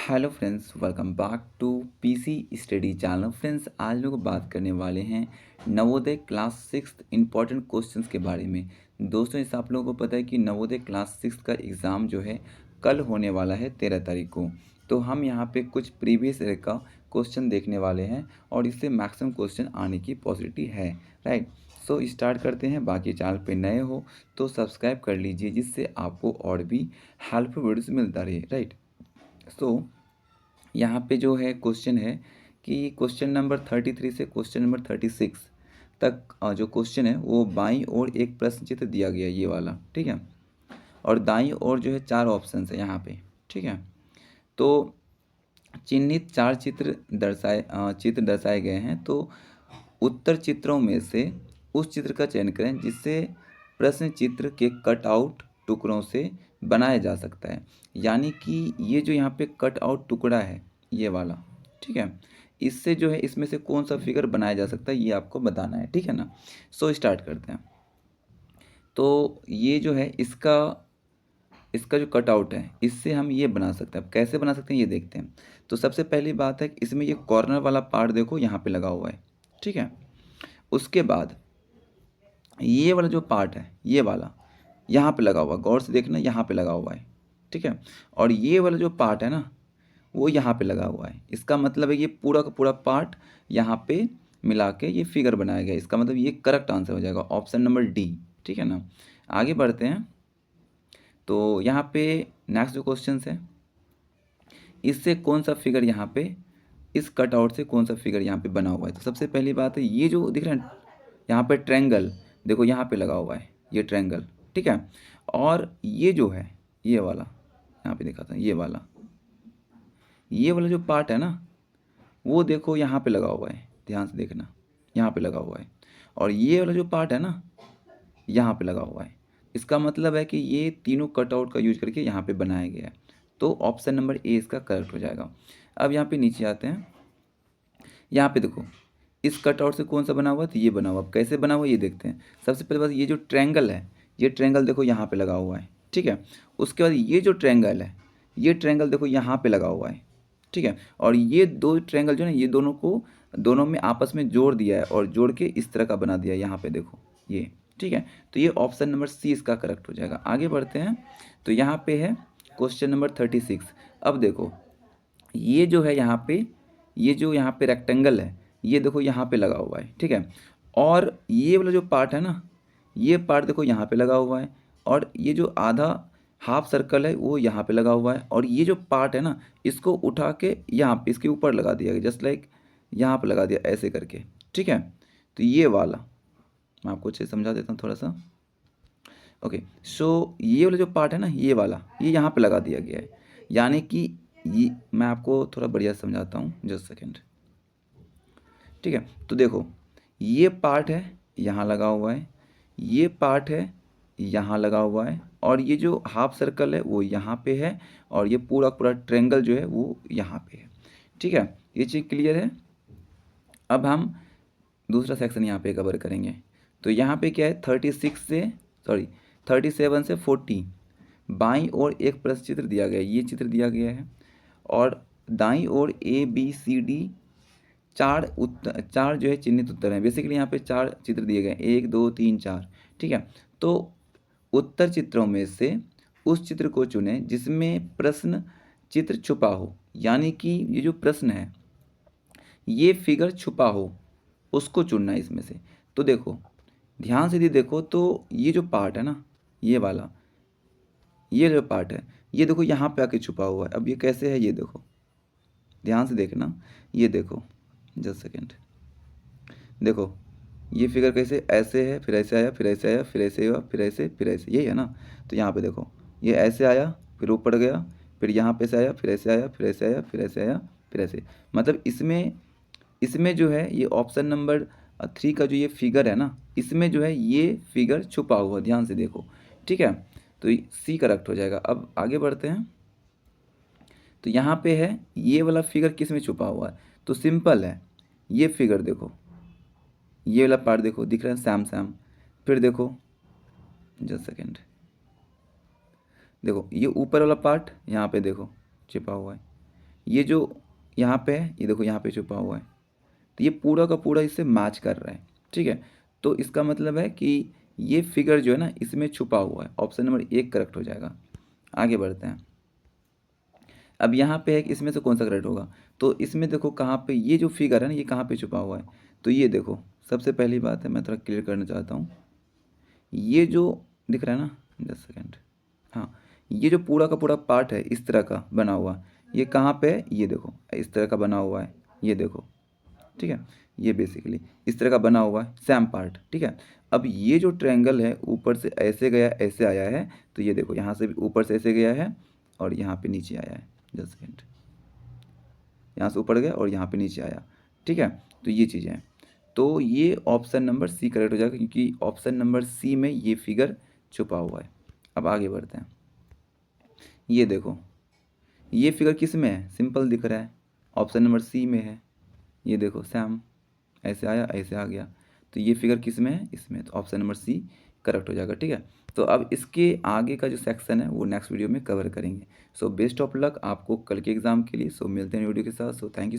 Hello friends, welcome back to PC study channel. Friends, आज लोग बात करने वाले हैं Navodaya class six important questions के बारे में। दोस्तों, इस आप लोगों को पता है कि नवोदय क्लास सिक्स का एग्ज़ाम जो है कल होने वाला है 13 तारीख को। तो हम यहाँ पे कुछ प्रीवियस ईयर का क्वेश्चन देखने वाले हैं और इससे मैक्सिमम क्वेश्चन आने की पॉसिबिलिटी है। राइट, सो स्टार्ट करते हैं। बाकी चैनल पे नए हो तो सब्सक्राइब कर लीजिए, जिससे आपको और भी हेल्पफुल वीडियोस मिलता रहे। राइट, सो यहाँ पे जो है क्वेश्चन है कि क्वेश्चन नंबर 33 से क्वेश्चन नंबर 36 तक जो क्वेश्चन है वो बाईं ओर एक प्रश्न चित्र दिया गया है, ये वाला। ठीक है, और दाईं ओर जो है 4 ऑप्शन है यहाँ पे। ठीक है, तो चिन्हित 4 चित्र दर्शाए गए हैं। तो उत्तर चित्रों में से उस चित्र का चयन करें जिससे प्रश्न चित्र के कटआउट टुकड़ों से बनाया जा सकता है। यानी कि ये जो यहाँ पे कटआउट टुकड़ा है, ये वाला, ठीक है, इससे जो है इसमें से कौन सा फिगर बनाया जा सकता है ये आपको बताना है। ठीक है ना। सो स्टार्ट करते हैं। तो ये जो है इसका इसका जो कटआउट है इससे हम ये बना सकते हैं। अब कैसे बना सकते हैं ये देखते हैं। तो सबसे पहली बात है कि इसमें ये कॉर्नर वाला पार्ट देखो यहाँ पे लगा हुआ है। ठीक है, उसके बाद ये वाला जो पार्ट है ये वाला यहाँ पे लगा हुआ है, गौर से देखना, यहाँ पे लगा हुआ है। ठीक है, और ये वाला जो पार्ट है ना वो यहाँ पे लगा हुआ है। इसका मतलब है ये पूरा का पूरा पार्ट यहाँ पे मिला के ये फिगर बनाया गया है। इसका मतलब ये करेक्ट आंसर हो जाएगा, ऑप्शन नंबर डी। ठीक है ना। आगे बढ़ते हैं। तो यहाँ पे नेक्स्ट जो क्वेश्चन है, इससे कौन सा फिगर यहाँ पे, इस कटआउट से कौन सा फिगर यहाँ पे बना हुआ है। तो सबसे पहली बात है ये जो दिख रहा है यहाँ पे ट्रायंगल, देखो यहाँ पे लगा हुआ है ये ट्रायंगल। ठीक है, और ये जो है ये वाला, यहाँ पे दिखाता हूँ, ये वाला जो पार्ट है ना वो देखो यहाँ पे लगा हुआ है, ध्यान से देखना, यहाँ पे लगा हुआ है। और ये वाला जो पार्ट है ना यहाँ पे लगा हुआ है। इसका मतलब है कि ये तीनों कटआउट का यूज करके यहाँ पे बनाया गया है। तो ऑप्शन नंबर ए इसका करेक्ट हो जाएगा। अब यहाँ पे नीचे आते हैं। यहाँ पे देखो इस कटआउट से कौन सा बना हुआ है, तो ये बना हुआ। अब कैसे बना हुआ ये देखते हैं। सबसे पहले बात, ये जो ट्रायंगल है, ये ट्रायंगल देखो यहाँ पे लगा हुआ है। ठीक है, उसके बाद ये जो ट्रायंगल है, ये ट्रायंगल देखो यहाँ पे लगा हुआ है। ठीक है, और ये दो ट्रायंगल जो है ना, ये दोनों में आपस में जोड़ दिया है और जोड़ के इस तरह का बना दिया है, यहाँ पे देखो ये। ठीक है, तो ये ऑप्शन नंबर सी इसका करेक्ट हो जाएगा। आगे बढ़ते हैं। तो यहाँ पे है क्वेश्चन नंबर 36। अब देखो ये जो है यहाँ पे, ये जो यहाँ पे रेक्टेंगल है ये देखो यहाँ पे लगा हुआ है। ठीक है, और ये वाला जो पार्ट है ना, ये पार्ट देखो यहाँ पे लगा हुआ है, और ये जो आधा हाफ सर्कल है वो यहाँ पे लगा हुआ है, और ये जो पार्ट है ना इसको उठा के यहाँ पे इसके ऊपर लगा दिया गया, जस्ट लाइक यहाँ पे लगा दिया ऐसे करके। ठीक है, तो ये वाला मैं आपको अच्छे से समझा देता हूँ थोड़ा सा। ओके, सो ये वाला जो पार्ट है ना ये वाला, ये यहाँ पे लगा दिया गया है। यानी कि ये मैं आपको थोड़ा बढ़िया समझाता हूँ, जस्ट सेकेंड। ठीक है, तो देखो ये पार्ट है यहाँ लगा हुआ है, ये पार्ट है यहाँ लगा हुआ है, और ये जो हाफ सर्कल है वो यहाँ पे है, और ये पूरा पूरा ट्रायंगल जो है वो यहाँ पे है। ठीक है, ये चीज़ क्लियर है। अब हम दूसरा सेक्शन यहाँ पे कवर करेंगे। तो यहाँ पे क्या है, 37 से 40 बाईं ओर एक प्रश्न चित्र दिया गया है, ये चित्र दिया गया है, और दाईं ओर ए बी सी डी चार जो है चिन्हित उत्तर हैं। बेसिकली यहाँ पे 4 चित्र दिए गए हैं, 1 2 3 4। ठीक है, तो उत्तर चित्रों में से उस चित्र को चुनें जिसमें प्रश्न चित्र छुपा हो। यानी कि ये जो प्रश्न है ये फिगर छुपा हो, उसको चुनना है इसमें से। तो देखो ध्यान से देखो, तो ये जो पार्ट है ना ये वाला, ये जो पार्ट है ये देखो यहाँ पे आके छुपा हुआ है। अब ये कैसे है ये देखो, ध्यान से देखना, ये देखो, जस्ट सेकेंड, देखो ये फिगर कैसे, ऐसे है, फिर ऐसे आया, फिर ऐसे आया, फिर ऐसे हुआ, फिर ऐसे, फिर ऐसे, यही है ना। तो यहाँ पे देखो ये ऐसे आया, फिर ऊपर गया, फिर यहाँ पे से आया, फिर ऐसे आया, फिर ऐसे आया, फिर ऐसे आया, फिर ऐसे। मतलब इसमें इसमें जो है ये ऑप्शन नंबर 3 का जो ये फिगर है ना, इसमें जो है ये फिगर छुपा हुआ, ध्यान से देखो। ठीक है, तो सी करेक्ट हो जाएगा। अब आगे बढ़ते हैं। तो यहाँ पे है ये वाला फिगर किस में छुपा हुआ है, तो सिंपल है, ये फिगर देखो, ये वाला पार्ट देखो दिख रहा है सैम सैम। फिर देखो, जस्ट सेकेंड, देखो ये ऊपर वाला पार्ट यहाँ पे देखो छिपा हुआ है। ये जो यहाँ पे है, ये देखो यहाँ पे छुपा हुआ है, तो ये पूरा का पूरा इससे मैच कर रहा है, ठीक है। तो इसका मतलब है कि ये फिगर जो है ना इसमें छुपा हुआ है। ऑप्शन नंबर 1 करेक्ट हो जाएगा। आगे बढ़ते हैं। अब यहाँ पे है कि इसमें से कौन सा करेक्ट होगा, तो इसमें देखो कहाँ पे ये जो फिगर है ना ये कहाँ पे छुपा हुआ है, तो ये देखो सबसे पहली बात है मैं थोड़ा क्लियर करना चाहता हूँ। ये जो दिख रहा है ना, जस्ट सेकेंड, हाँ, ये जो पूरा का पूरा पार्ट है इस तरह का बना हुआ, ये कहाँ पे है, ये देखो इस तरह का बना हुआ है, ये देखो, ठीक है। ये बेसिकली इस तरह का बना हुआ है सैम पार्ट, ठीक है। अब ये जो ट्रायंगल है ऊपर से ऐसे गया ऐसे आया है, तो ये देखो यहाँ से भी ऊपर से ऐसे गया है और यहाँ पे नीचे आया है, जस्ट सेकेंड, यहाँ से ऊपर गया और यहाँ पे नीचे आया, ठीक है। तो ये चीज़ें हैं, तो ये ऑप्शन नंबर सी करेक्ट हो जाएगा क्योंकि ऑप्शन नंबर सी में ये फिगर छुपा हुआ है। अब आगे बढ़ते हैं। ये देखो ये फिगर किस में है, सिंपल दिख रहा है, ऑप्शन नंबर सी में है। ये देखो सैम ऐसे आया ऐसे आ गया, तो ये फिगर किस में है, इसमें, तो ऑप्शन नंबर सी करेक्ट हो जाएगा, ठीक है। तो अब इसके आगे का जो सेक्शन है वो नेक्स्ट वीडियो में कवर करेंगे। सो बेस्ट ऑफ लक आपको कल के एग्ज़ाम के लिए। सो मिलते हैं वीडियो के साथ। So thank you.